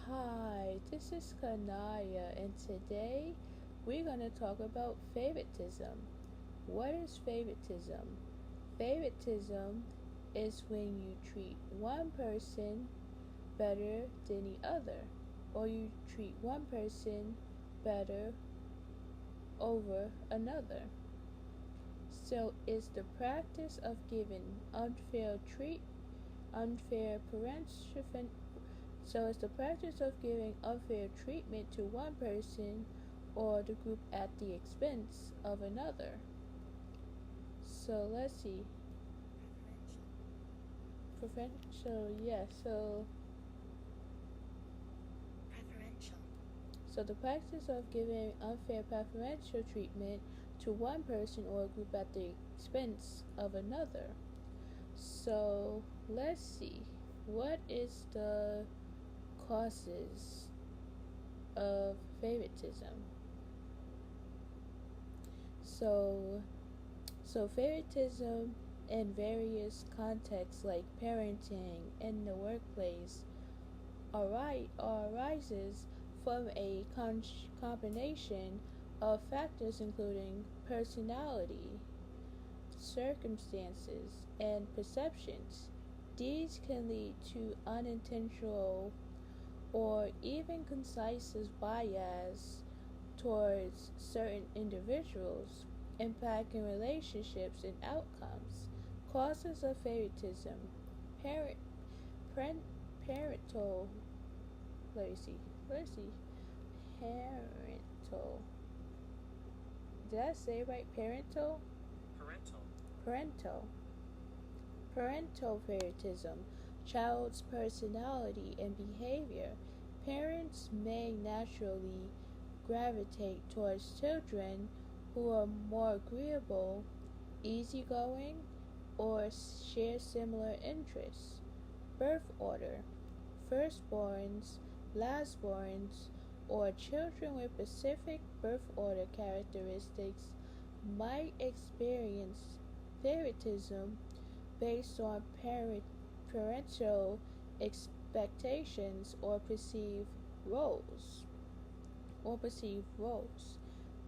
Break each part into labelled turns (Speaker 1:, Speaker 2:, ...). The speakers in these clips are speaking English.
Speaker 1: Hi, this is Kanaya, and today we're going to talk about favoritism. What is favoritism? Favoritism is when you treat one person better than the other, or you treat one person better over another. So it's the practice of giving unfair parental So it's the practice of giving unfair treatment to one person or the group at the expense of another. So let's see. So
Speaker 2: Preferential.
Speaker 1: so the practice of giving unfair preferential treatment to one person or group at the expense of another. So let's see. What is the causes of favoritism? So So, favoritism in various contexts like parenting and the workplace arises from a combination of factors including personality, circumstances, and perceptions. These can lead to unintentional or even concise bias towards certain individuals, impacting relationships and outcomes. Causes of favoritism: parent, parent parental. Let me see. Let's see. Parental. Did I say right? Parental.
Speaker 2: Parental.
Speaker 1: Parental. Parental favoritism. Child's personality and behavior. Parents may naturally gravitate towards children who are more agreeable, easygoing, or share similar interests. Birth order: firstborns, lastborns, or children with specific birth order characteristics might experience favoritism based on parental expectations roles or perceived roles.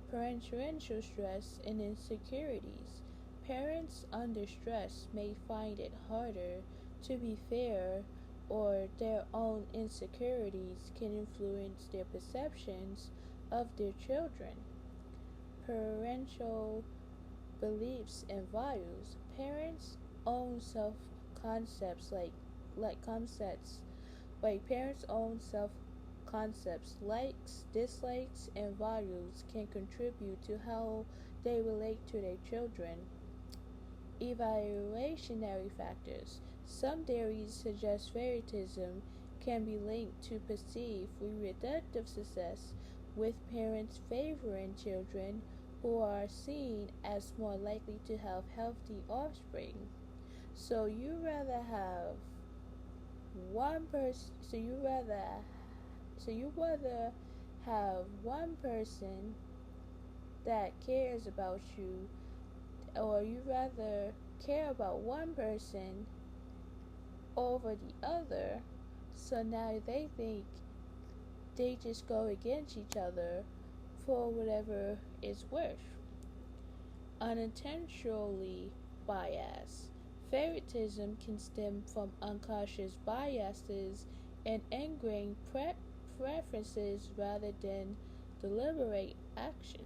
Speaker 1: Parental stress and insecurities. Parents under stress may find it harder to be fair, or their own insecurities can influence their perceptions of their children. Parental beliefs and values. Parents' own self concepts like concepts parents' own self concepts, likes, dislikes, and values can contribute to how they relate to their children. Evaluationary factors. Some theories suggest favoritism can be linked to perceived reproductive success, with parents favoring children who are seen as more likely to have healthy offspring. So you rather have one person. You rather have one person that cares about you, or you rather care about one person over the other. So now they think they just go against each other for whatever it's worth. Unintentionally biased. Favoritism can stem from unconscious biases and ingrained preferences rather than deliberate actions.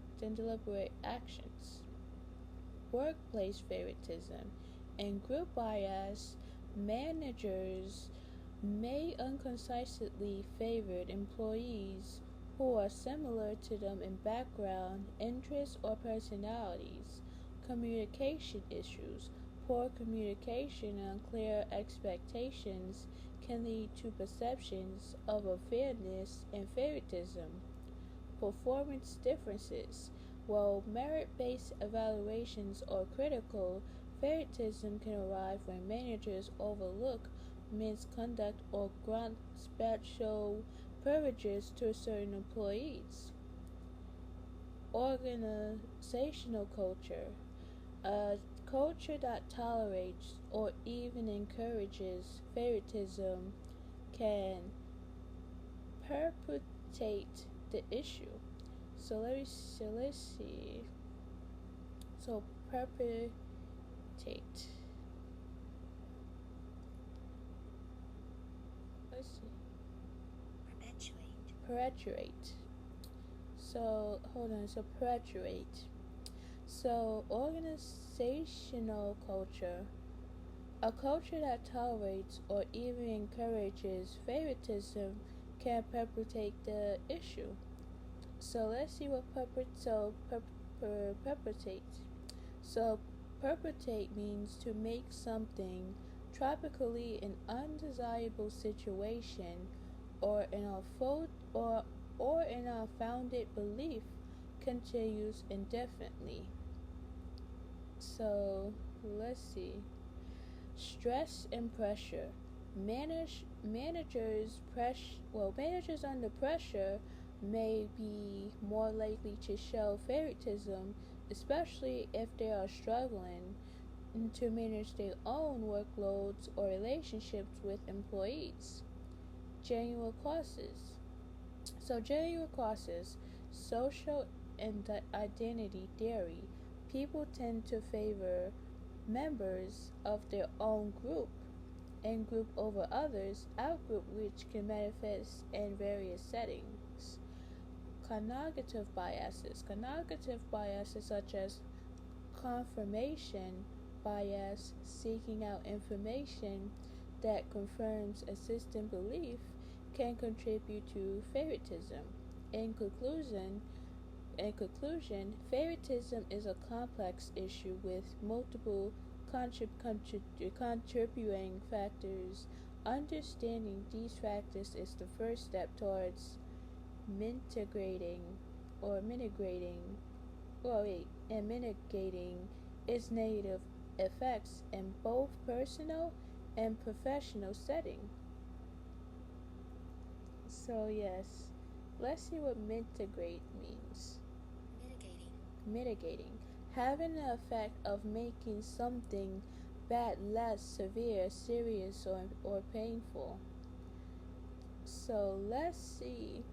Speaker 1: Workplace favoritism and group bias. Managers may unconsciously favor employees who are similar to them in background, interests, or personalities. Communication issues. Poor communication and unclear expectations can lead to perceptions of unfairness and favoritism. Performance differences. While merit based evaluations are critical, favoritism can arise when managers overlook misconduct or grant special privileges to certain employees. Organizational culture. A culture that tolerates or even encourages favoritism can perpetuate the issue. Let's see. So perpetuate. Let's see.
Speaker 2: Perpetuate.
Speaker 1: Perpetuate. So hold on. So perpetuate. So organizational culture. A culture that tolerates or even encourages favoritism can perpetuate the issue. So let's see what perpetuate. So perpetuate means to make something tropically an undesirable situation or an unfounded belief continues indefinitely. So let's see. Stress and pressure. Managers under pressure may be more likely to show favoritism, especially if they are struggling to manage their own workloads or relationships with employees. Genuine causes. So, genuine causes, social and identity theory. People tend to favor members of their own group and group over others, out-group, which can manifest in various settings. Cognitive biases such as confirmation bias, seeking out information that confirms a system belief, can contribute to favoritism. In conclusion, favoritism is a complex issue with multiple contributing factors. Understanding these factors is the first step towards mitigating or mitigating and mitigating its negative effects in both personal and professional setting. So yes, let's see what mitigate means.
Speaker 2: Mitigating.
Speaker 1: Mitigating. Having the effect of making something bad less severe, serious, or painful. So let's see.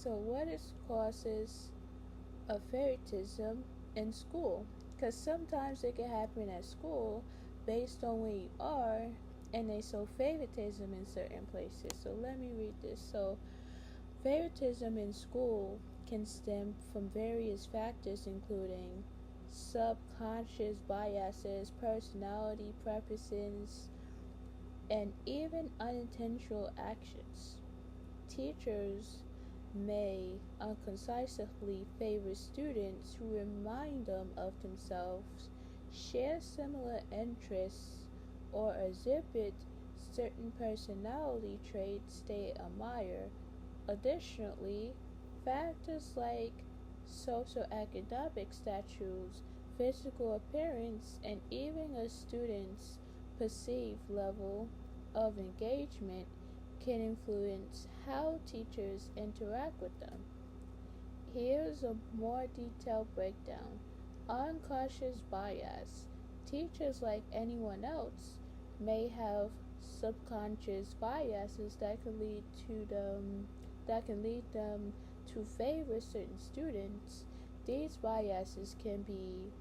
Speaker 1: What is causes of favoritism in school? Because sometimes it can happen at school based on where you are, and they show favoritism in certain places. So let me read this. So favoritism in school can stem from various factors, including subconscious biases, personality preferences, and even unintentional actions. Teachers may unconsciously favor students who remind them of themselves, share similar interests, or exhibit certain personality traits they admire. Additionally, factors like socioeconomic status, physical appearance, and even a student's perceived level of engagement can influence how teachers interact with them. Here's a more detailed breakdown. Unconscious bias. Teachers, like anyone else, may have subconscious biases that can lead them to favor certain students. These biases can be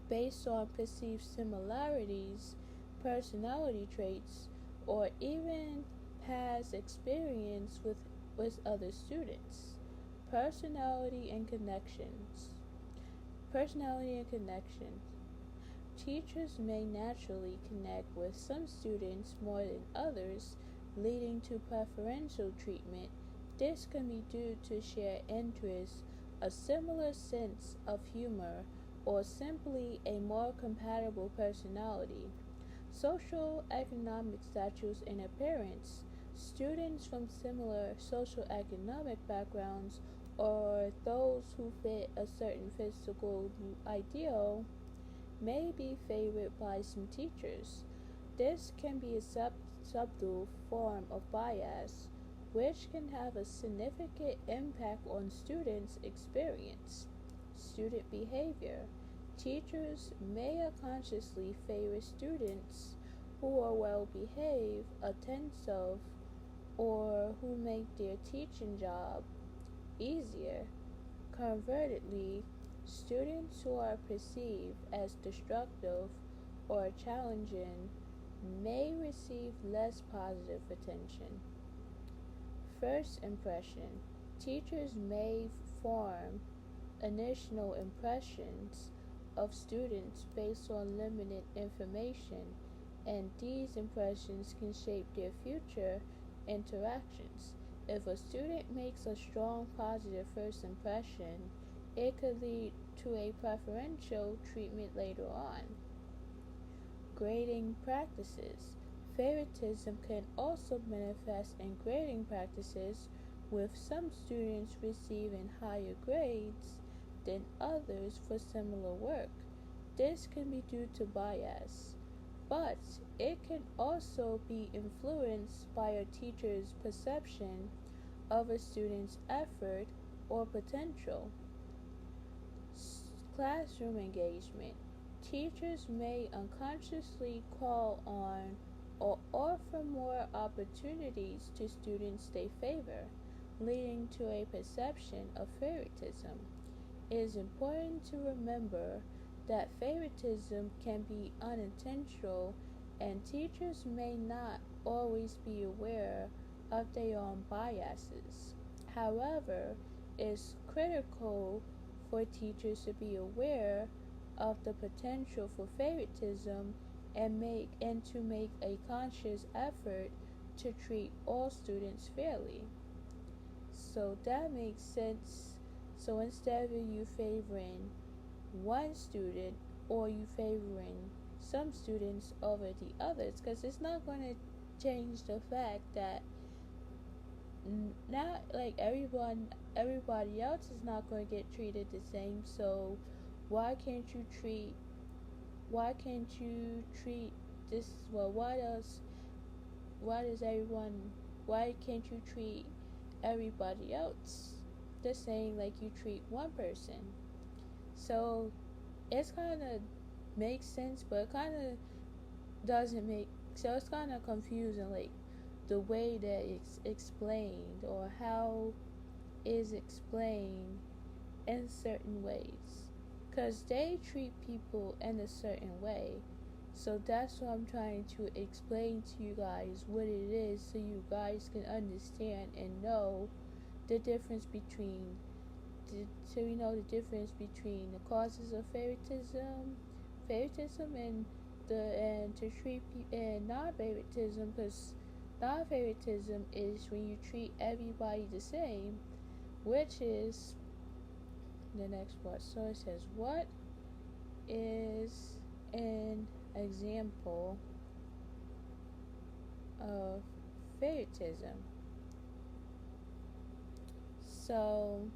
Speaker 1: based on perceived similarities, personality traits, or even past experience with other students. Personality and connections. Personality and connections. Teachers may naturally connect with some students more than others, leading to preferential treatment. This can be due to shared interests, a similar sense of humor, or simply a more compatible personality. Social economic status and appearance. Students from similar socioeconomic backgrounds or those who fit a certain physical ideal may be favored by some teachers. This can be a subtle form of bias, which can have a significant impact on students' experience. Student behavior. Teachers may unconsciously favor students who are well behaved, attentive, or who make their teaching job easier. Conversely, students who are perceived as destructive or challenging may receive less positive attention. First impression. Teachers may form initial impressions of students based on limited information, and these impressions can shape their future interactions. If a student makes a strong positive first impression, it could lead to a preferential treatment later on. Grading practices. Favoritism can also manifest in grading practices, with some students receiving higher grades than others for similar work. This can be due to bias, but it can also be influenced by a teacher's perception of a student's effort or potential. Classroom engagement. Teachers may unconsciously call on or offer more opportunities to students they favor, leading to a perception of favoritism. It is important to remember that favoritism can be unintentional, and teachers may not always be aware of their own biases. However, it is critical for teachers to be aware of the potential for favoritism and to make a conscious effort to treat all students fairly. So that makes sense. So instead of you favoring one student or you favoring some students over the others, because it's not going to change the fact that not like everybody else is not going to get treated the same. So why can't you treat this, well, why can't you treat everybody else the same like you treat one person? So it's kind of makes sense, but it kind of doesn't make, so it's kind of confusing, like the way that it's explained or how is explained in certain ways, because they treat people in a certain way. So that's what I'm trying to explain to you guys what it is, so you guys can understand and know the difference between the causes of favoritism and to treat people, and non-favoritism, because non-favoritism is when you treat everybody the same, which is the next part. So it says, what is an example of favoritism? So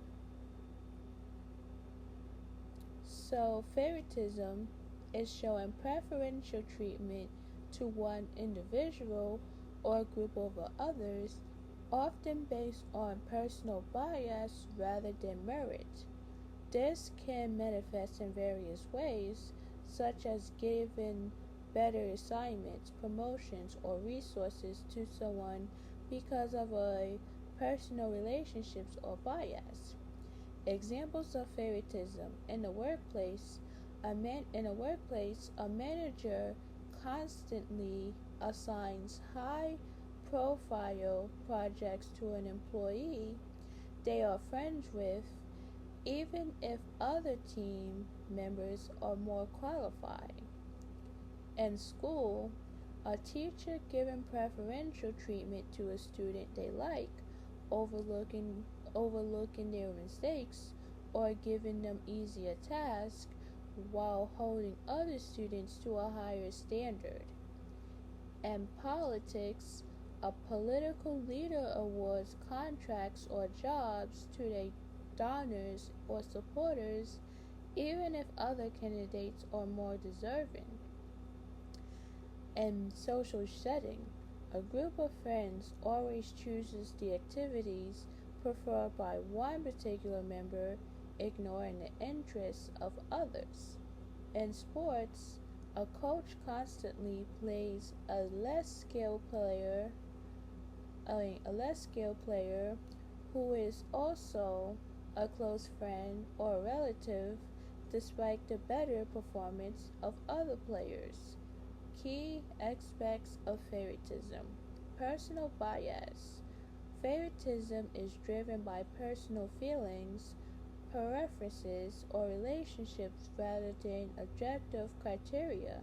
Speaker 1: favoritism is showing preferential treatment to one individual or group over others, often based on personal bias rather than merit. This can manifest in various ways, such as giving better assignments, promotions, or resources to someone because of a personal relationships or bias. Examples of favoritism in the workplace: a manager constantly assigns high-profile projects to an employee they are friends with, even if other team members are more qualified. In school, a teacher giving preferential treatment to a student they like, overlooking their mistakes, or giving them easier tasks while holding other students to a higher standard. In politics, a political leader awards contracts or jobs to their donors or supporters, even if other candidates are more deserving. In social setting, a group of friends always chooses the activities preferred by one particular member, ignoring the interests of others. In sports, A coach constantly plays a less skilled player who is also a close friend or relative despite the better performance of other players. Key aspects of favoritism. Personal bias. Favoritism is driven by personal feelings, preferences, or relationships rather than objective criteria.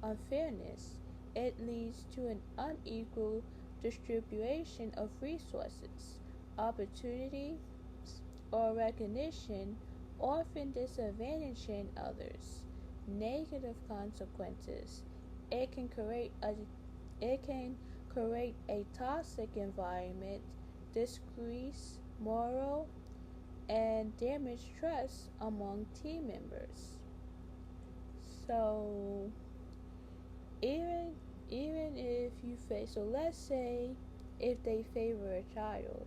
Speaker 1: Unfairness. It leads to an unequal distribution of resources, opportunities, or recognition, often disadvantaging others. Negative consequences. It can create a it can create a toxic environment, decrease moral, and damage trust among team members. So even even if you face so let's say if they favor a child,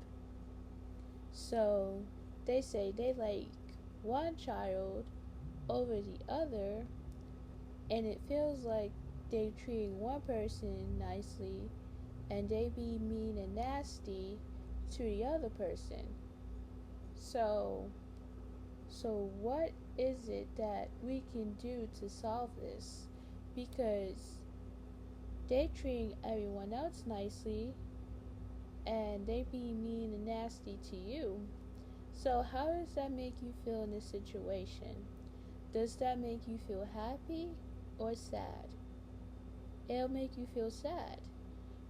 Speaker 1: so they say they like one child over the other, and it feels like they treating one person nicely and they be mean and nasty to the other person. So what is it that we can do to solve this? Because they treating everyone else nicely and they be mean and nasty to you. So how does that make you feel in this situation? Does that make you feel happy or sad? It'll make you feel sad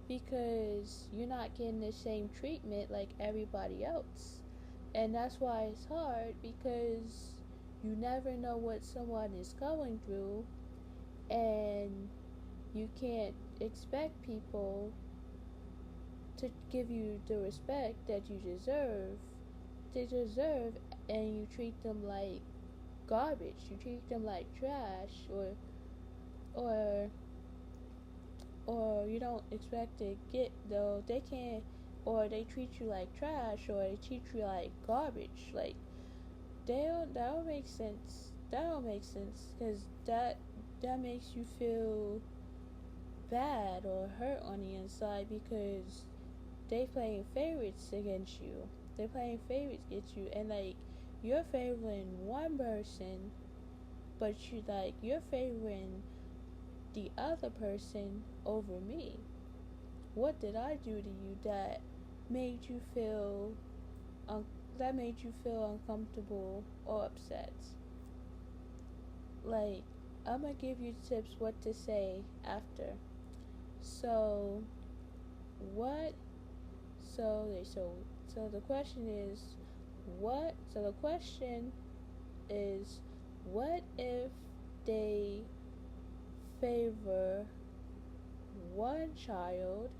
Speaker 1: because you're not getting the same treatment like everybody else. And that's why it's hard, because you never know what someone is going through, and you can't expect people to give you the respect that you deserve. They deserve, and you treat them like garbage. You treat them like trash, or or you don't expect to get, though they can't, or they treat you like trash, or they treat you like garbage. Like that don't make sense. That don't make sense, because that makes you feel bad or hurt on the inside, because they playing favorites against you. They're playing favorites against you, and like you're favoring one person, but you're favoring the other person over me. What did I do to you that made you feel un- uncomfortable or upset? Like, I'm gonna give you tips what to say after. So what? So the question is, what? So the question is, what if they favor one child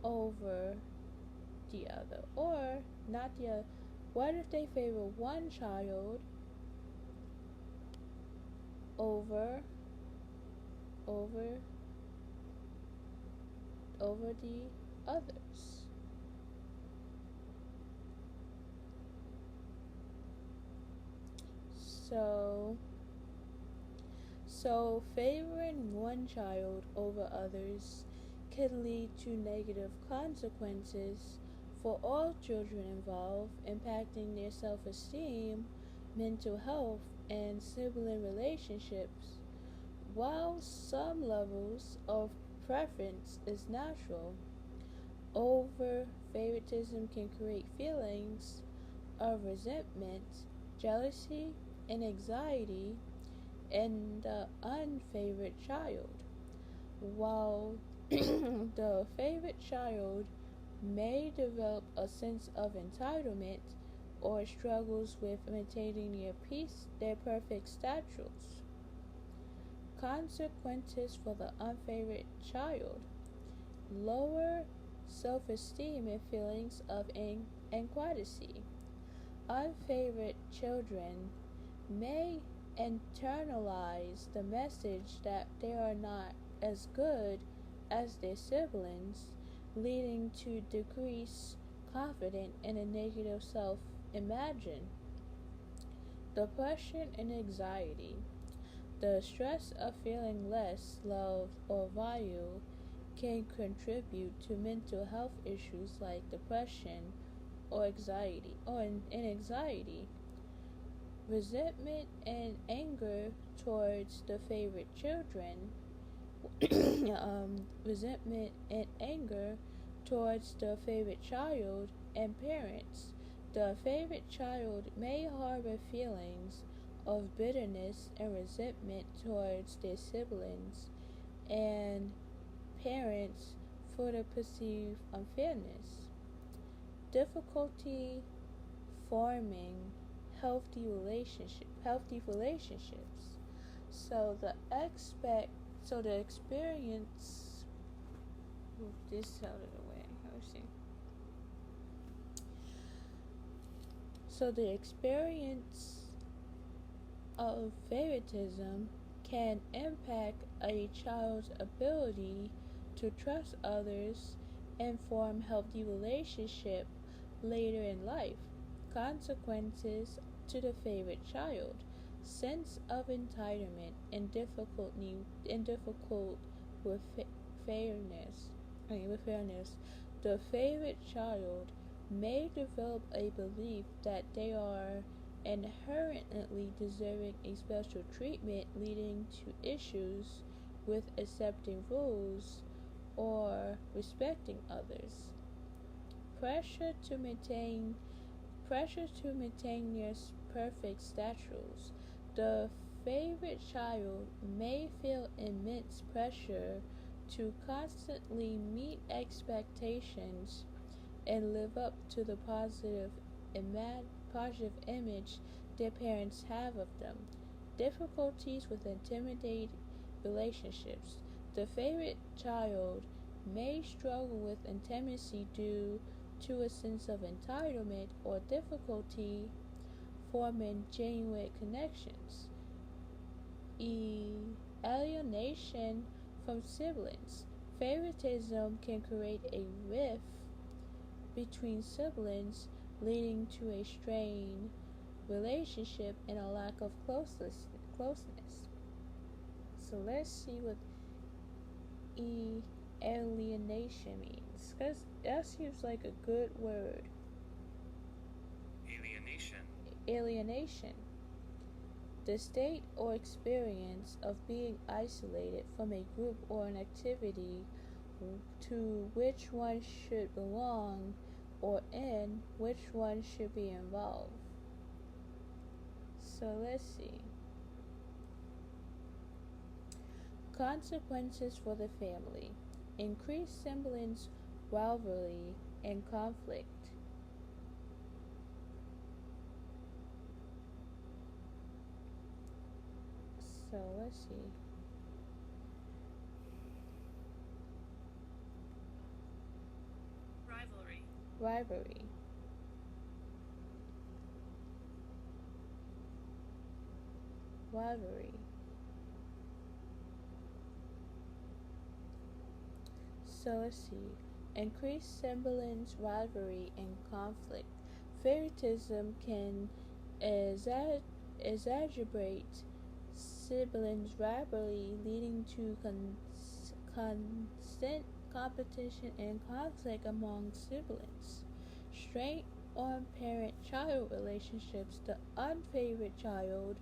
Speaker 1: over the other, or not the other? What if they favor one child over over over the others? So favoring one child over others can lead to negative consequences for all children involved, impacting their self-esteem, mental health, and sibling relationships. While some levels of preference is natural, over favoritism can create feelings of resentment, jealousy, and anxiety in the unfavored child. While the favorite child may develop a sense of entitlement or struggles with maintaining their perfect status. Consequences for the unfavored child: lower self-esteem and feelings of inadequacy. Unfavored children may internalize the message that they are not as good as their siblings, leading to decreased confidence and a negative self-imagine. Depression and anxiety. The stress of feeling less loved or valued can contribute to mental health issues like depression or anxiety. Resentment and anger towards the favorite children, resentment and anger towards the favorite child and parents. The favorite child may harbor feelings of bitterness and resentment towards their siblings and parents for the perceived unfairness. Difficulty forming healthy relationships. So the experience, move this out of the way. Let's see. So the experience of favoritism can impact a child's ability to trust others and form healthy relationships later in life. Consequences to the favorite child: sense of entitlement and difficult with fairness. With fairness, the favorite child may develop a belief that they are inherently deserving a special treatment, leading to issues with accepting rules or respecting others. Pressure to maintain Pressure to maintain near perfect statues. The favorite child may feel immense pressure to constantly meet expectations and live up to the positive image their parents have of them. Difficulties with intimate relationships. The favorite child may struggle with intimacy due to a sense of entitlement or difficulty forming genuine connections. Alienation from siblings. Favoritism can create a rift between siblings, leading to a strained relationship and a lack of closeness. So let's see what alienation means, because that seems like a good word. Alienation. The state or experience of being isolated from a group or an activity to which one should belong or in which one should be involved. So let's see. Consequences for the family: increased siblings rivalry and conflict. So let's see. Rivalry. Rivalry. So let's see. Increased siblings rivalry and conflict. Favoritism can exacerbate siblings rivalry, leading to constant competition and conflict among siblings. Strain on parent-child relationships. The unfavored child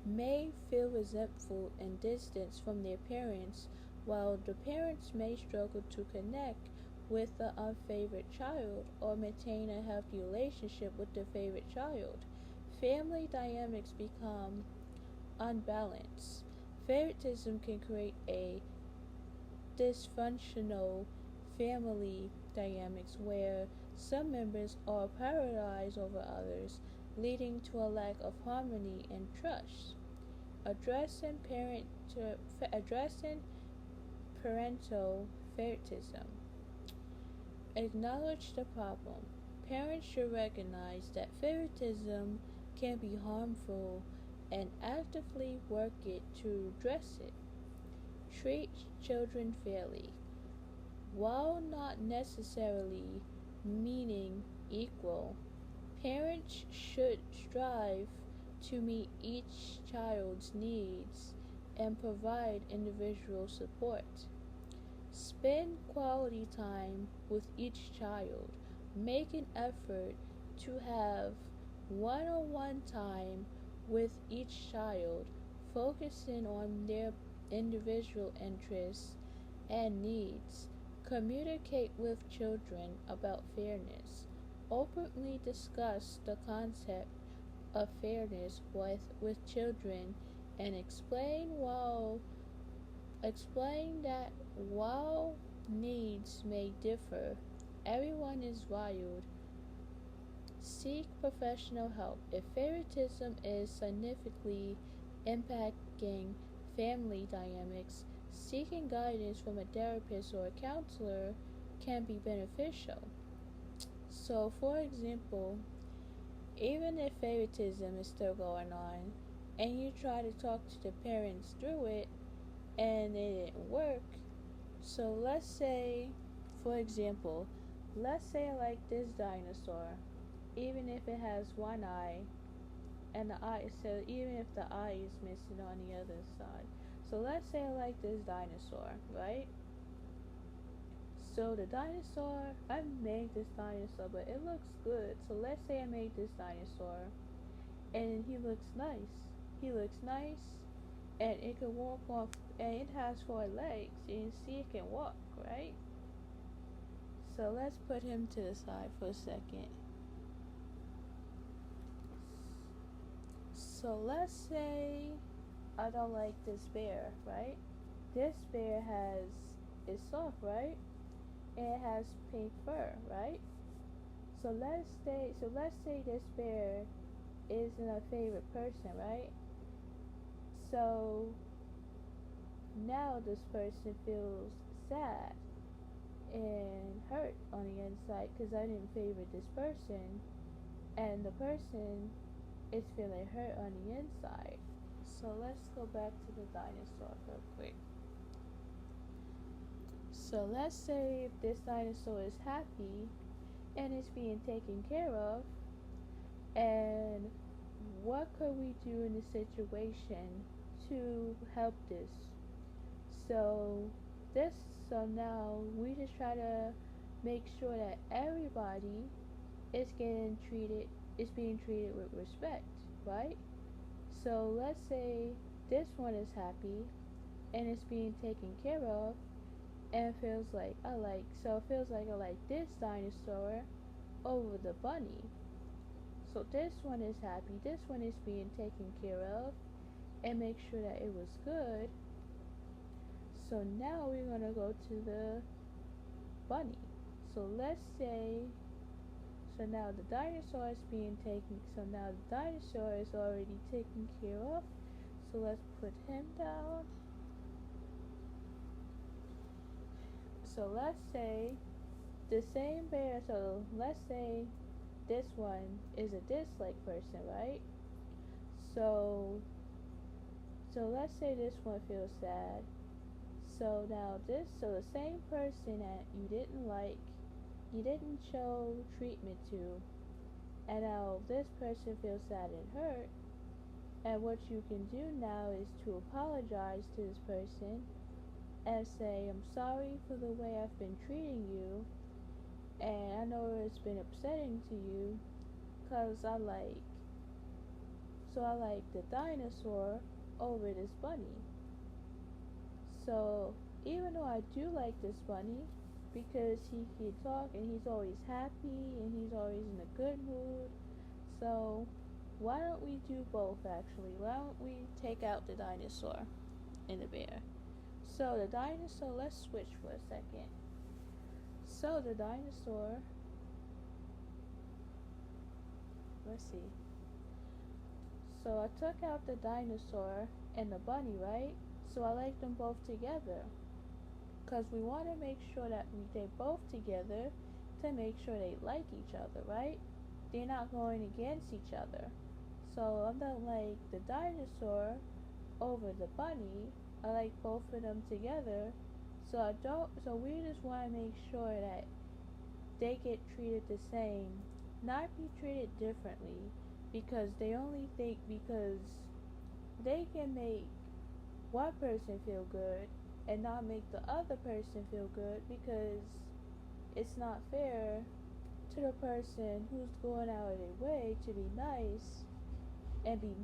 Speaker 1: may feel resentful and distance from their parents, while the parents may struggle to connect with the unfavored child or maintain a healthy relationship with the favorite child. Family dynamics become unbalanced. Favoritism can create a dysfunctional family dynamics where some members are prioritized over others, leading to a lack of harmony and trust. Addressing parental favoritism. Acknowledge the problem. Parents should recognize that favoritism can be harmful and actively work to address it. Treat children fairly. While not necessarily meaning equal, parents should strive to meet each child's needs and provide individual support. Spend quality time with each child. Make an effort to have one on one time with each child, focusing on their individual interests and needs. Communicate with children about fairness. Openly discuss the concept of fairness with children and explain that while needs may differ, everyone is valued. Seek professional help. If favoritism is significantly impacting family dynamics, seeking guidance from a therapist or a counselor can be beneficial. So, for example, even if favoritism is still going on and you try to talk to the parents through it and it didn't work, so let's say, for example, let's say I like this dinosaur, even if it has one eye and the eye, so even if the eye is missing on the other side. So let's say I like this dinosaur, right? So the dinosaur, I made this dinosaur, but it looks good. So let's say I made this dinosaur and he looks nice. He looks nice and it can walk off, and it has 4 legs. You see it can walk, right? So let's put him to the side for a second. So let's say I don't like this bear, right? This bear is soft, right? And it has pink fur, right? So let's say this bear isn't a favorite person, right? So now this person feels sad and hurt on the inside because I didn't favor this person, and the person is feeling hurt on the inside. So let's go back to the dinosaur real quick. So let's say if this dinosaur is happy and is being taken care of, and what could we do in the situation to help this? So now we just try to make sure that everybody is being treated with respect, right? So let's say this one is happy and is being taken care of and feels like I like this dinosaur over the bunny. So this one is happy, this one is being taken care of and make sure that it was good. So now we're gonna go to the bunny. So let's say, so now the dinosaur is already taken care of. So let's put him down. So let's say the same bear, so let's say this one is a dislike person, right? So let's say this one feels sad. So the same person that you didn't like, you didn't show treatment to, and now this person feels sad and hurt, and what you can do now is to apologize to this person and say, I'm sorry for the way I've been treating you, and I know it's been upsetting to you, because I like the dinosaur over this bunny. So even though I do like this bunny, because he can talk and he's always happy and he's always in a good mood, so why don't we do both actually? Why don't we take out the dinosaur and the bear? So the dinosaur, let's switch for a second. So the dinosaur, let's see. So I took out the dinosaur and the bunny, right? So I like them both together, because we want to make sure that they both together to make sure they like each other, right? They're not going against each other. So I'm not like the dinosaur over the bunny. I like both of them together. So we just want to make sure that they get treated the same, not be treated differently. because they only think because they can make one person feel good and not make the other person feel good, because it's not fair to the person who's going out of their way to be nice and be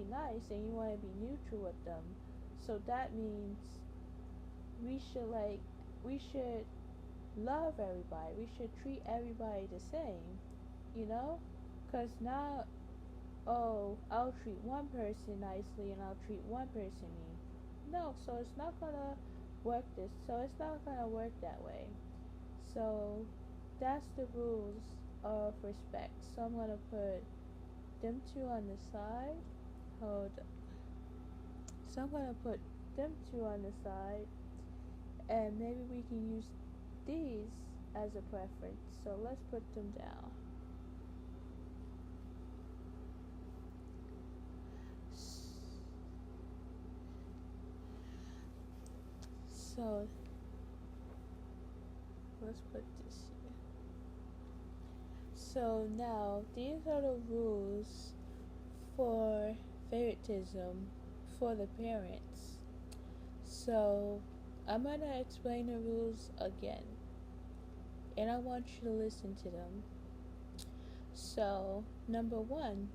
Speaker 1: nice, and you want to be neutral with them. So that means we should we should love everybody. We should treat everybody the same, you know? Cuz now, oh, I'll treat one person nicely and I'll treat one person mean. No, so it's not going to it's not going to work that way. So that's the rules of respect. So I'm going to put them two on the side. Hold. So I'm going to put them two on the side, and maybe we can use these as a preference. So let's put them down. So let's put this here. So now these are the rules for favoritism for the parents. So I'm going to explain the rules again, and I want you to listen to them. So, number one,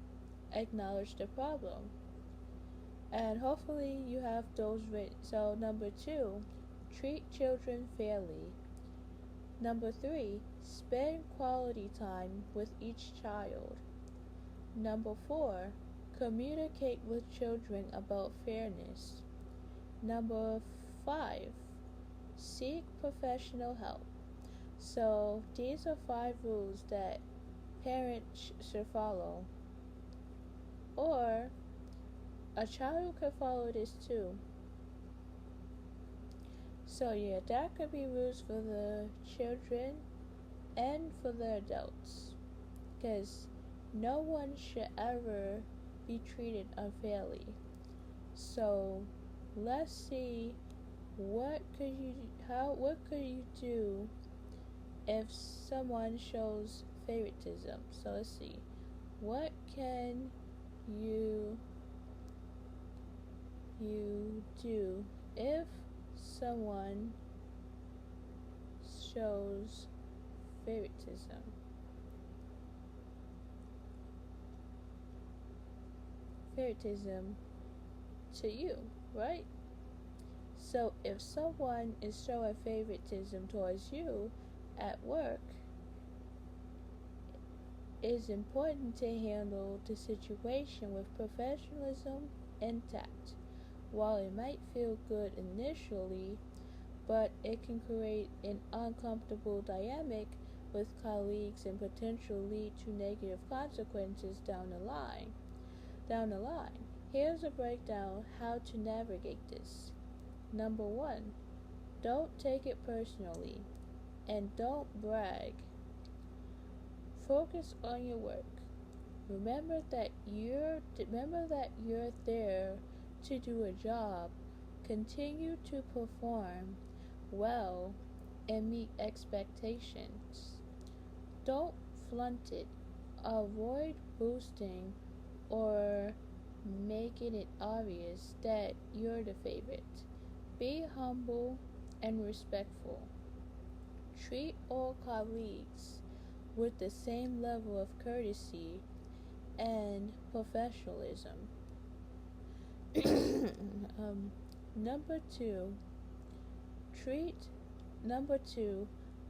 Speaker 1: acknowledge the problem. And hopefully you have those written. So, number two, treat children fairly. Number three, spend quality time with each child. Number four, communicate with children about fairness. Number five, seek professional help. So these are 5 rules that parents should follow. Or a child could follow this too. So yeah, that could be rules for the children and for the adults. Because no one should ever be treated unfairly. So let's see what could you do if someone shows favoritism. So let's see, what can you do if someone shows favoritism? Favoritism to you, right? So if someone is showing favoritism towards you at work, it is important to handle the situation with professionalism and tact. While it might feel good initially, but it can create an uncomfortable dynamic with colleagues and potentially lead to negative consequences down the line. Here's a breakdown how to navigate this. Number one, don't take it personally and don't brag. Focus on your work. Remember that you're there to do a job. Continue to perform well and meet expectations. Don't flaunt it. Avoid boasting or making it obvious that you're the favorite. Be humble and respectful. Treat all colleagues with the same level of courtesy and professionalism. Number two, treat number two,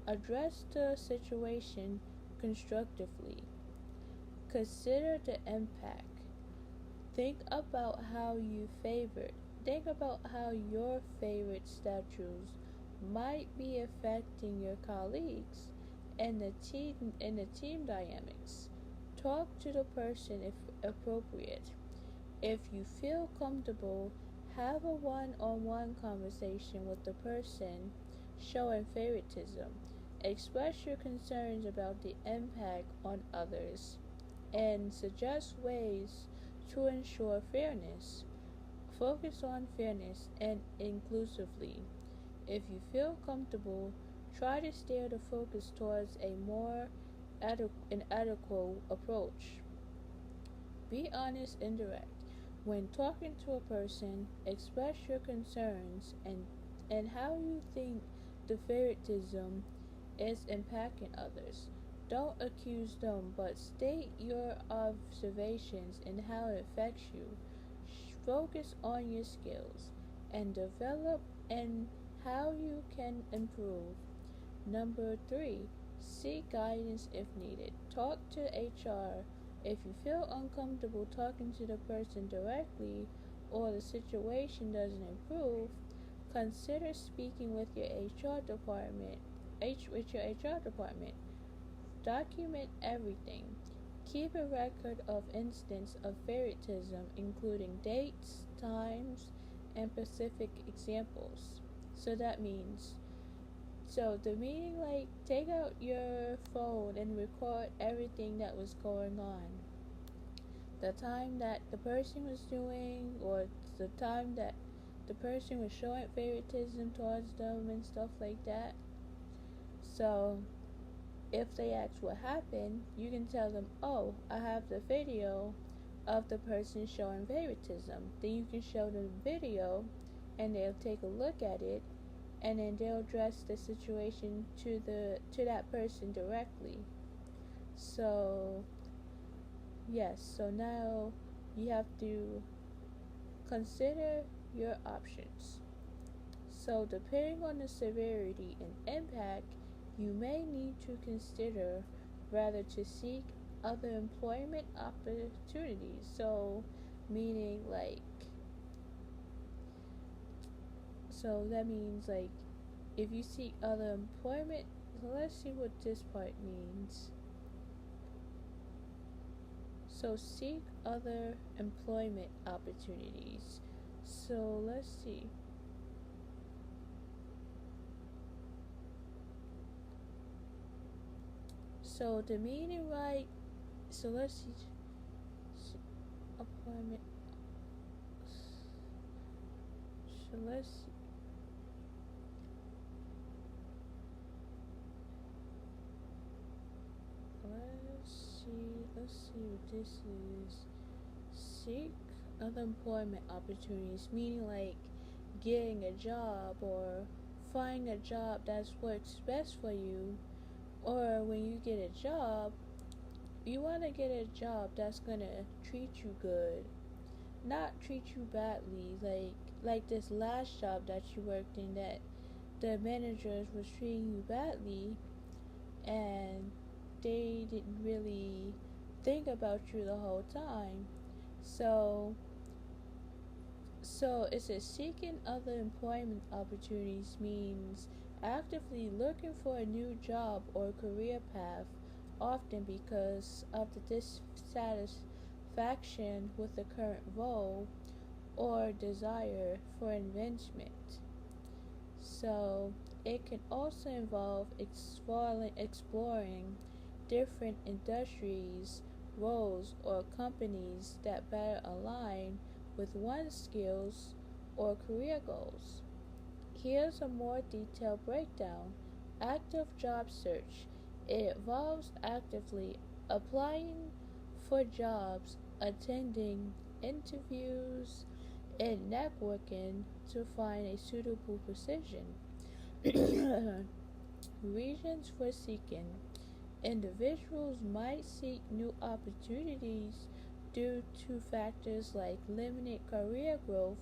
Speaker 1: address the situation constructively. Consider the impact. Think about how your favorite statues might be affecting your colleagues and the team dynamics. Talk to the person if appropriate. If you feel comfortable, have a one-on-one conversation with the person showing favoritism. Express your concerns about the impact on others and suggest ways to ensure fairness. Focus on fairness and inclusively. If you feel comfortable, try to steer the focus towards a more adequate approach. Be honest and direct. When talking to a person, express your concerns and how you think the favoritism is impacting others. Don't accuse them, but state your observations and how it affects you. Focus on your skills and develop and how you can improve. Number 3, seek guidance if needed. Talk to HR. If you feel uncomfortable talking to the person directly or the situation doesn't improve, consider speaking with your HR department. Document everything. Keep a record of instances of favoritism, including dates, times, and specific examples. So that means, the meaning, like, take out your phone and record everything that was going on. The time that the person was doing, or the time that the person was showing favoritism towards them and stuff like that. So if they ask what happened, you can tell them, oh, I have the video of the person showing favoritism. Then you can show them the video and they'll take a look at it, and then they'll address the situation to that person directly. So yes, so now you have to consider your options. So depending on the severity and impact, you may need to consider rather to seek other employment opportunities. So meaning like, so that means like, if you seek other employment, so let's see what this part means. So seek other employment opportunities. So let's see. So the meaning, right? So let's see. Employment. So let's see. Let's see what this is. Seek other employment opportunities, meaning like getting a job or finding a job that works best for you. Or when you get a job, you want to get a job that's gonna treat you good, not treat you badly. Like this last job that you worked in, that the managers was treating you badly, and they didn't really think about you the whole time. So it says seeking other employment opportunities means actively looking for a new job or career path, often because of the dissatisfaction with the current role or desire for advancement. So it can also involve exploring different industries, roles, or companies that better align with one's skills or career goals. Here's a more detailed breakdown. Active job search. It involves actively applying for jobs, attending interviews, and networking to find a suitable position. Reasons for seeking. Individuals might seek new opportunities due to factors like limited career growth,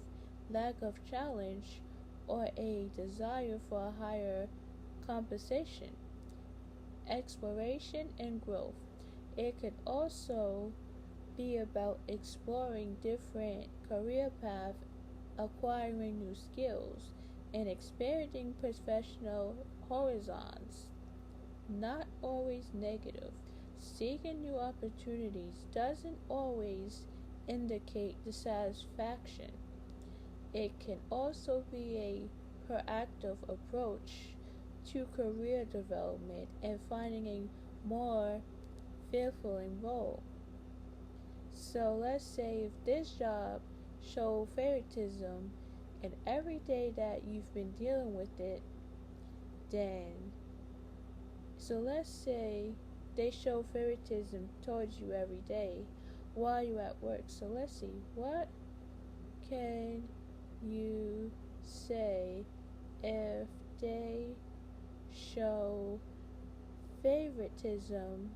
Speaker 1: lack of challenge, or a desire for a higher compensation. Exploration and growth. It could also be about exploring different career paths, acquiring new skills, and expanding professional horizons. Not always negative. Seeking new opportunities doesn't always indicate dissatisfaction. It can also be a proactive approach to career development and finding a more fulfilling role. So let's say if this job showed favoritism and every day that you've been dealing with it, then so let's say they show favoritism towards you every day. while you're at work. So let's see, what can you say if they show favoritism?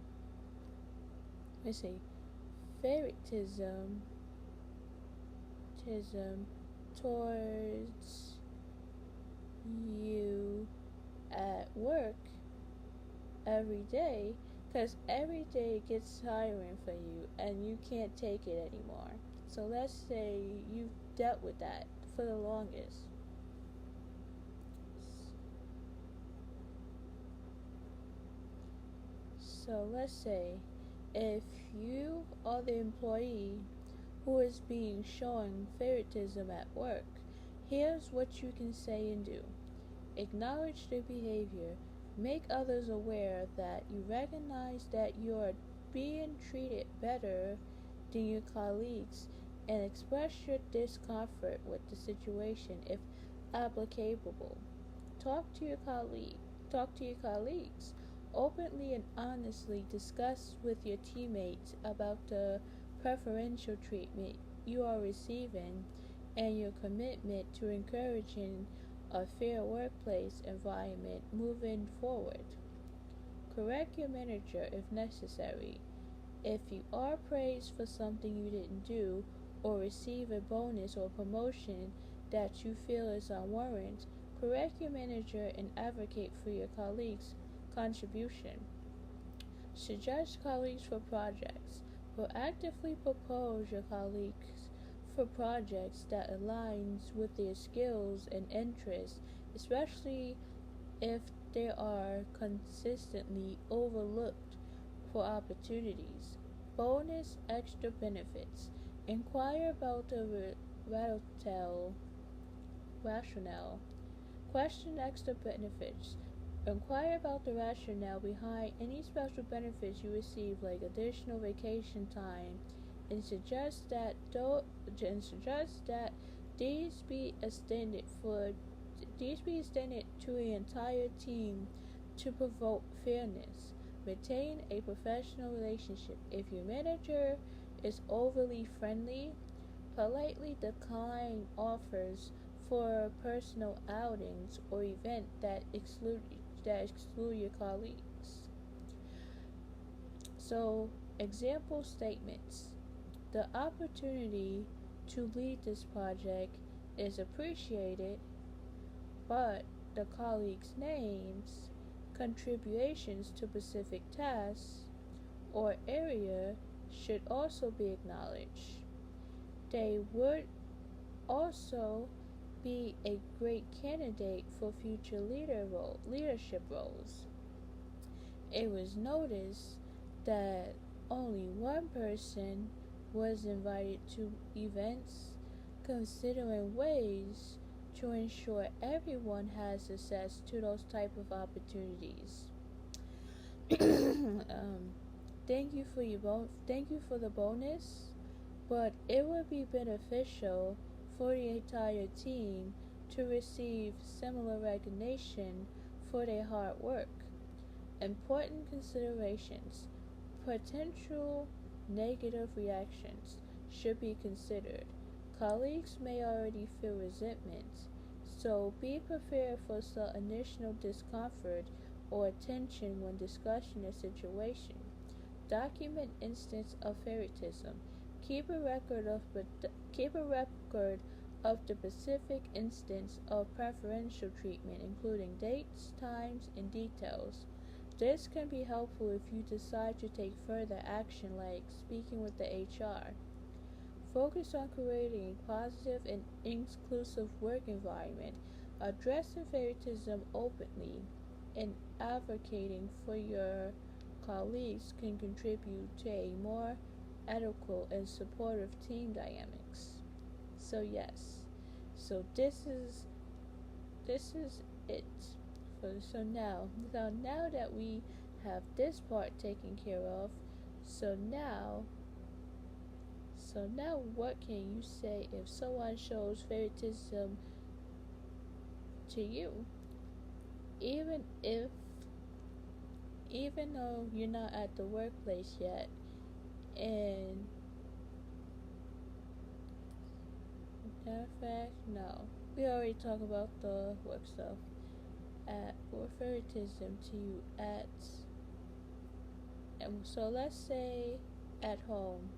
Speaker 1: Let's see, favoritism towards you at work every day, because every day gets tiring for you and you can't take it anymore. So let's say you've dealt with that for the longest. So let's say if you are the employee who is being shown favoritism at work, here's what you can say and do. Acknowledge the behavior. Make others aware that you recognize that you are being treated better than your colleagues, and express your discomfort with the situation if applicable. Talk to your colleague. Talk to your colleagues. Openly and honestly discuss with your teammates about the preferential treatment you are receiving and your commitment to encouraging a fair workplace environment moving forward. Correct your manager if necessary. If you are praised for something you didn't do or receive a bonus or promotion that you feel is unwarranted, correct your manager and advocate for your colleagues' contribution. Suggest colleagues for projects. Proactively propose your colleagues for projects that aligns with their skills and interests, especially if they are consistently overlooked for opportunities. Bonus extra benefits. Inquire about the rationale. Question extra benefits. Inquire about the rationale behind any special benefits you receive, like additional vacation time, and suggest that these be extended to the entire team to promote fairness. Maintain a professional relationship. If your manager is overly friendly, politely decline offers for personal outings or events that exclude your colleagues. So, example statements. The opportunity to lead this project is appreciated, but the colleagues' names, contributions to specific tasks, or area should also be acknowledged. They would also be a great candidate for future leadership roles. It was noticed that only one person was invited to events, considering ways to ensure everyone has access to those type of opportunities. Thank you for the bonus, but it would be beneficial for the entire team to receive similar recognition for their hard work. Important considerations. Potential negative reactions should be considered. Colleagues may already feel resentment, so be prepared for some initial discomfort or tension when discussing a situation. Document instance of favoritism. Keep a record of the specific instance of preferential treatment, including dates, times, and details. This can be helpful if you decide to take further action, like speaking with the HR. Focus on creating a positive and inclusive work environment. Addressing favoritism openly and advocating for your colleagues can contribute to a more ethical and supportive team dynamics. So yes, so this is it. So now that we have this part taken care of, so now what can you say if someone shows favoritism to you, even if even though you're not at the workplace yet, and In fact, no. We already talked about the work stuff. Or favoritism to you at, and so let's say at home,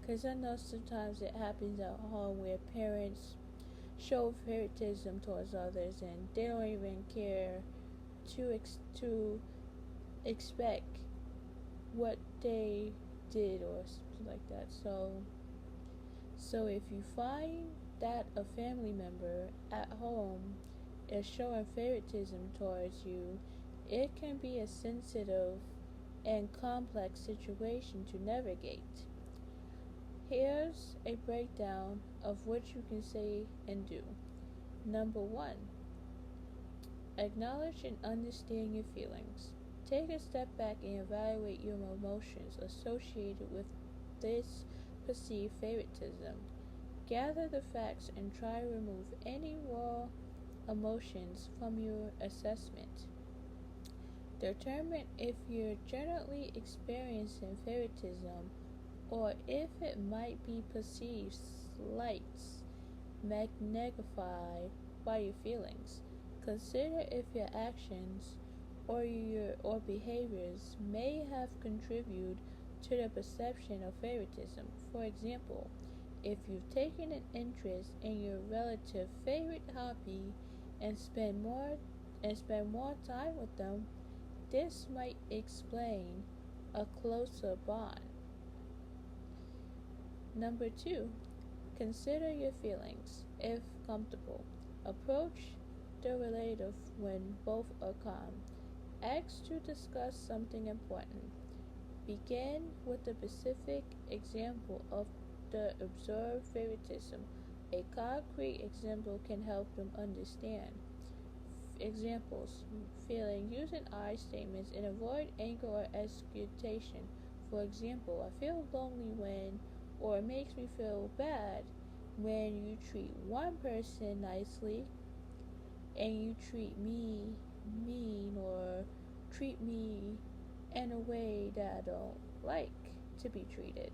Speaker 1: because I know sometimes it happens at home where parents show favoritism towards others and they don't even care to expect what they did or something like that. So if you find that a family member at home is showing favoritism towards you, it can be a sensitive and complex situation to navigate. Here's a breakdown of what you can say and do. Number one, acknowledge and understand your feelings. Take a step back and evaluate your emotions associated with this perceived favoritism. Gather the facts and try to remove any raw emotions from your assessment. Determine if you're generally experiencing favoritism or if it might be perceived slights magnified by your feelings. Consider if your actions or behaviors may have contributed to the perception of favoritism. For example, if you've taken an interest in your relative's favorite hobby and spend more time with them, this might explain a closer bond. Number two, consider your feelings, if comfortable. Approach the relative when both are calm. Ask to discuss something important. Begin with a specific example of the observed favoritism. A concrete example can help them understand. Examples: feeling, use an I statements and avoid anger or excitation. For example, I feel lonely when, or it makes me feel bad when you treat one person nicely and you treat me mean or treat me in a way that I don't like to be treated.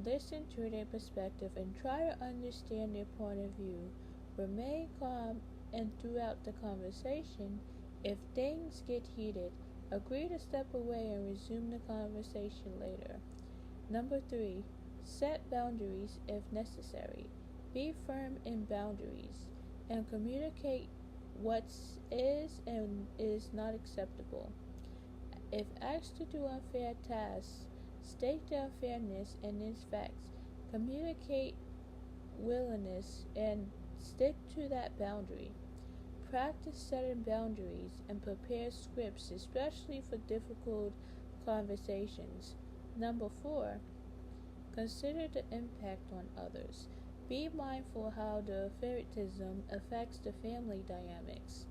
Speaker 1: Listen to their perspective and try to understand their point of view. Remain calm and throughout the conversation. If things get heated, agree to step away and resume the conversation later. Number three, set boundaries if necessary. Be firm in boundaries and communicate what is and is not acceptable. If asked to do unfair tasks, state the unfairness and its facts. Communicate willingness and stick to that boundary. Practice setting boundaries and prepare scripts, especially for difficult conversations. Number four, consider the impact on others. Be mindful how the favoritism affects the family dynamics,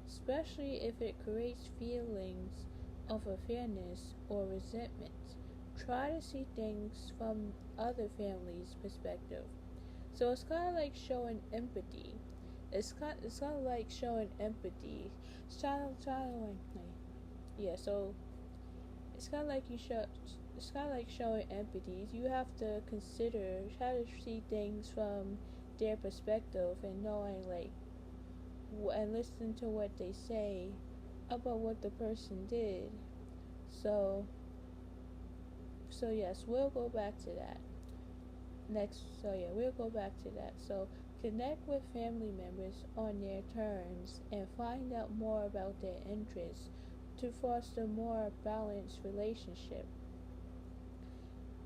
Speaker 1: especially if it creates feelings of unfairness or resentment. Try to see things from other families' perspective. So it's kind of like showing empathy. It's kind of like showing empathy. It's yeah. So it's kind of like it's kind of like showing empathy. You have to consider how to see things from their perspective and knowing and listen to what they say about what the person did. So yes, we'll go back to that next. We'll go back to that. So connect with family members on their terms and find out more about their interests to foster a more balanced relationship.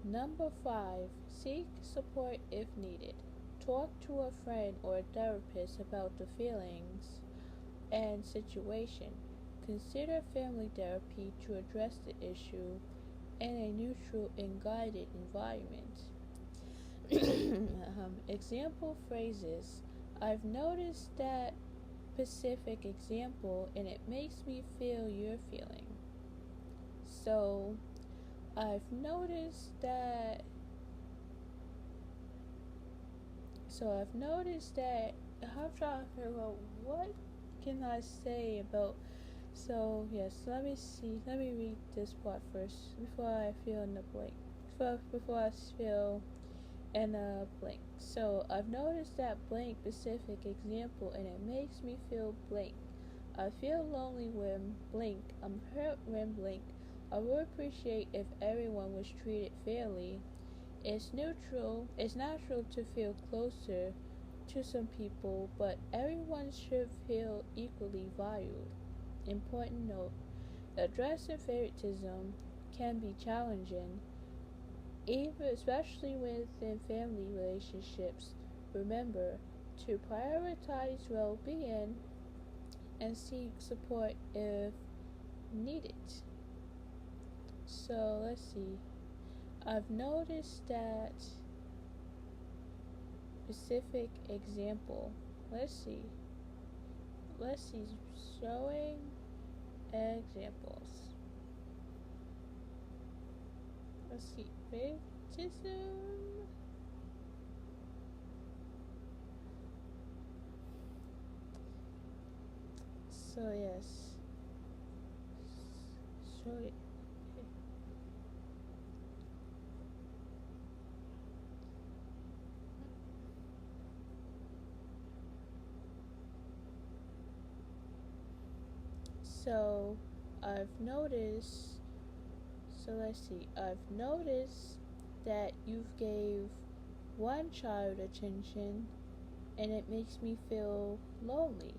Speaker 1: Number five, seek support if needed. Talk to a friend or a therapist about the feelings and situation. Consider family therapy to address the issue in a neutral and guided environment. Example phrases: I've noticed that specific example and it makes me feel you're feeling. So, I've noticed that. I'm trying to figure out what can I say about. So yes, let me see. Let me read this part first before I fill in the blank. Before I fill and blank. So I've noticed that blank specific example and it makes me feel blank. I feel lonely when blank. I'm hurt when blank. I would appreciate if everyone was treated fairly. It's natural to feel closer to some people, but everyone should feel equally valued. Important note: addressing favoritism can be challenging, even especially within family relationships. Remember to prioritize well-being and seek support if needed. So let's see. I've noticed that specific example. Let's see. Let's see. Showing examples. Let's see. Favoritism. So yes. Show it. So I've noticed. So let's see. I've noticed that you've gave one child attention, and it makes me feel lonely.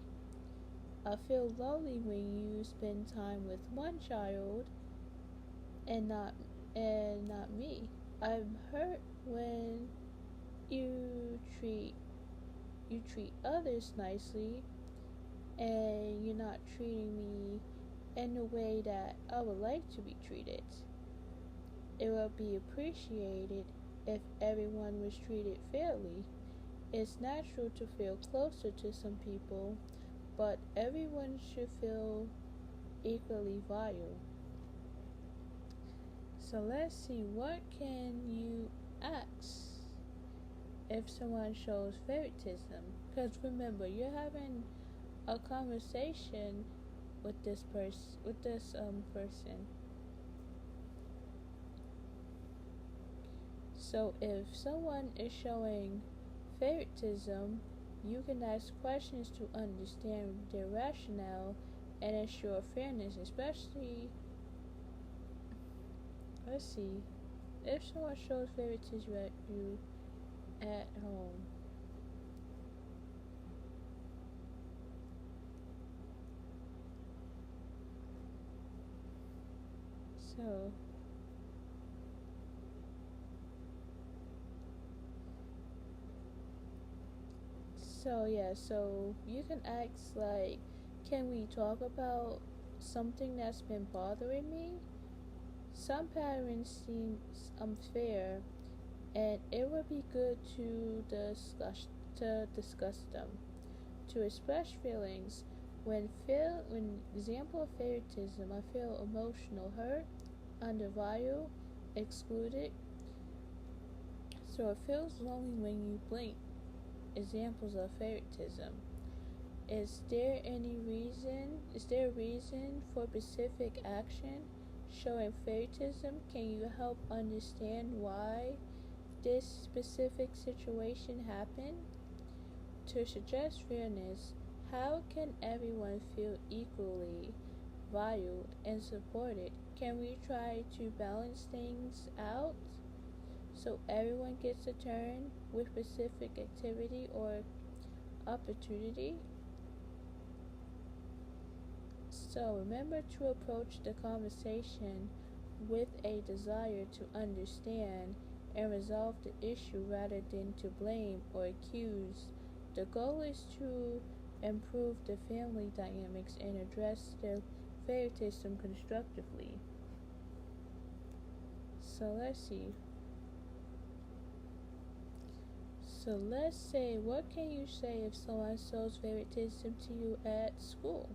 Speaker 1: I feel lonely when you spend time with one child and not me. I'm hurt when you treat you treat others nicely and you're not treating me in the way that I would like to be treated. It would be appreciated if everyone was treated fairly. It's natural to feel closer to some people, but everyone should feel equally valued. So let's see, what can you ask if someone shows favoritism? Because remember, you're having a conversation with this person. So if someone is showing favoritism, you can ask questions to understand their rationale and ensure fairness, especially, let's see, if someone shows favoritism at you at home. So, so you can ask, like, can we talk about something that's been bothering me? Some patterns seem unfair, and it would be good to discuss them. To express feelings, when example of favoritism, I feel emotional hurt, undervalued, excluded. So it feels lonely when you blink. Examples of favoritism. Is there any reason? Is there a reason for specific action showing favoritism? Can you help understand why this specific situation happened? To suggest fairness, how can everyone feel equally valued and supported? Can we try to balance things out so everyone gets a turn with specific activity or opportunity? So remember to approach the conversation with a desire to understand and resolve the issue rather than to blame or accuse. The goal is to improve the family dynamics and address the favoritism constructively. So let's see. So let's say, what can you say if someone shows favoritism to you at school?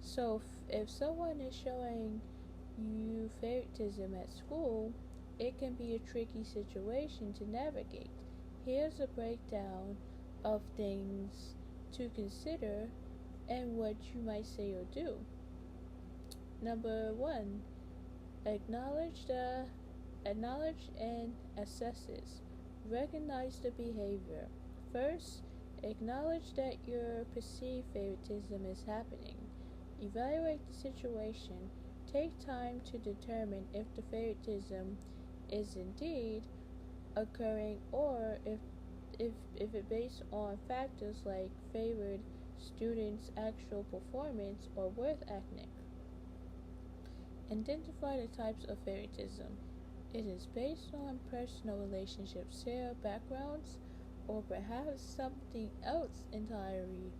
Speaker 1: So, if someone is showing you favoritism at school, it can be a tricky situation to navigate. Here's a breakdown of things to consider and what you might say or do. Number one, acknowledge and assesses. Recognize the behavior. First, acknowledge that your perceived favoritism is happening. Evaluate the situation. Take time to determine if the favoritism is indeed occurring or if it based on factors like favored students' actual performance or work ethic. Identify the types of favoritism. It is based on personal relationships, shared backgrounds, or perhaps something else entirely.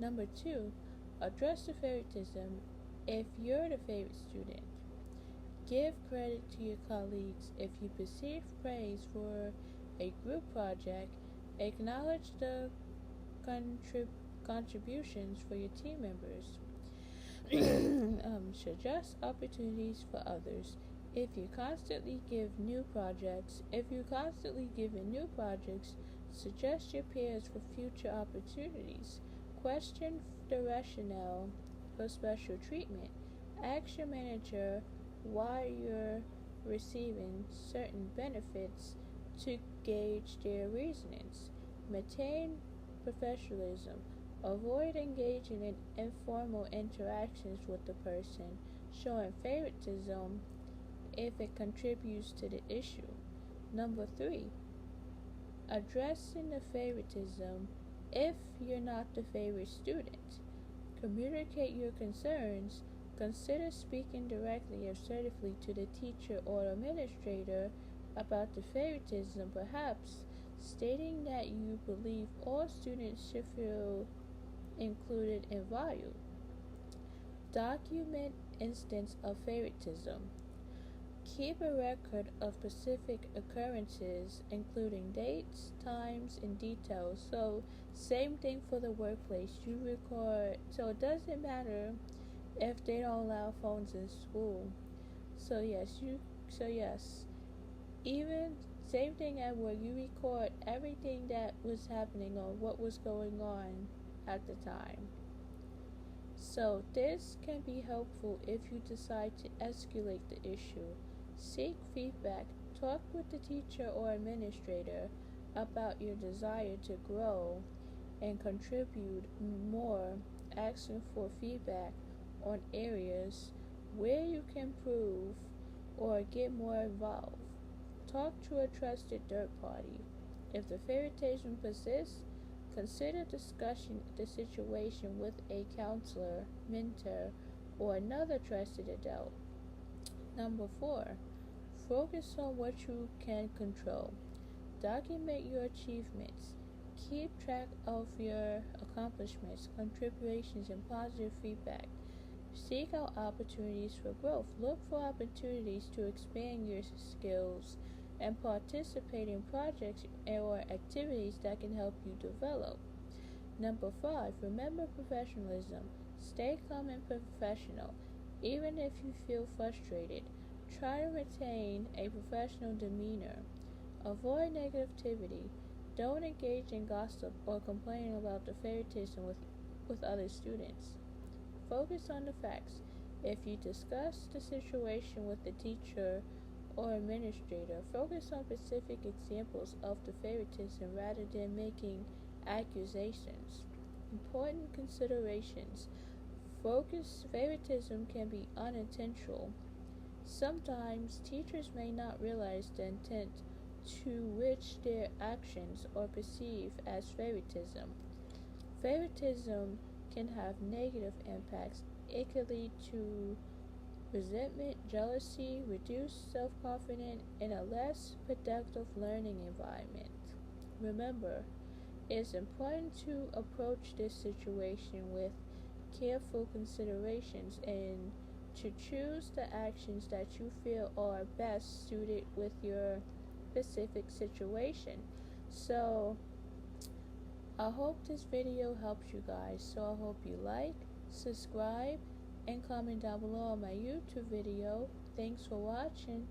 Speaker 1: Number two, address the favoritism if you're the favorite student. Give credit to your colleagues if you perceive praise for a group project. Acknowledge the contributions for your team members. Suggest opportunities for others. If you constantly give new projects, suggest your peers for future opportunities. Question the rationale for special treatment. Ask your manager why you're receiving certain benefits to gauge their reasonings. Maintain professionalism. Avoid engaging in informal interactions with the person showing favoritism if it contributes to the issue. Number three, addressing the favoritism if you're not the favorite student. Communicate your concerns. Consider speaking directly or assertively to the teacher or administrator about the favoritism, perhaps stating that you believe all students should feel included and valued. Document instance of favoritism. Keep a record of specific occurrences, including dates, times, and details. So, same thing for the workplace. You record, so it doesn't matter if they don't allow phones in school. So yes, even same thing at work. You record everything that was happening or what was going on at the time. So this can be helpful if you decide to escalate the issue. Seek feedback. Talk with the teacher or administrator about your desire to grow and contribute more, asking for feedback on areas where you can improve or get more involved. Talk to a trusted third party. If the favoritism persists, consider discussing the situation with a counselor, mentor, or another trusted adult. Number four, focus on what you can control. Document your achievements. Keep track of your accomplishments, contributions, and positive feedback. Seek out opportunities for growth. Look for opportunities to expand your skills and participate in projects or activities that can help you develop. Number five, remember professionalism. Stay calm and professional. Even if you feel frustrated, try to retain a professional demeanor. Avoid negativity. Don't engage in gossip or complain about the favoritism with other students. Focus on the facts. If you discuss the situation with the teacher or administrator, focus on specific examples of the favoritism rather than making accusations. Important considerations. Favoritism can be unintentional. Sometimes teachers may not realize the intent to which their actions are perceived as favoritism. Favoritism can have negative impacts. It could lead to resentment, jealousy, reduced self-confidence, and a less productive learning environment. Remember, it's important to approach this situation with careful considerations and to choose the actions that you feel are best suited with your specific situation. So, I hope this video helps you guys. So I hope you like, subscribe, and comment down below on my YouTube video. Thanks for watching.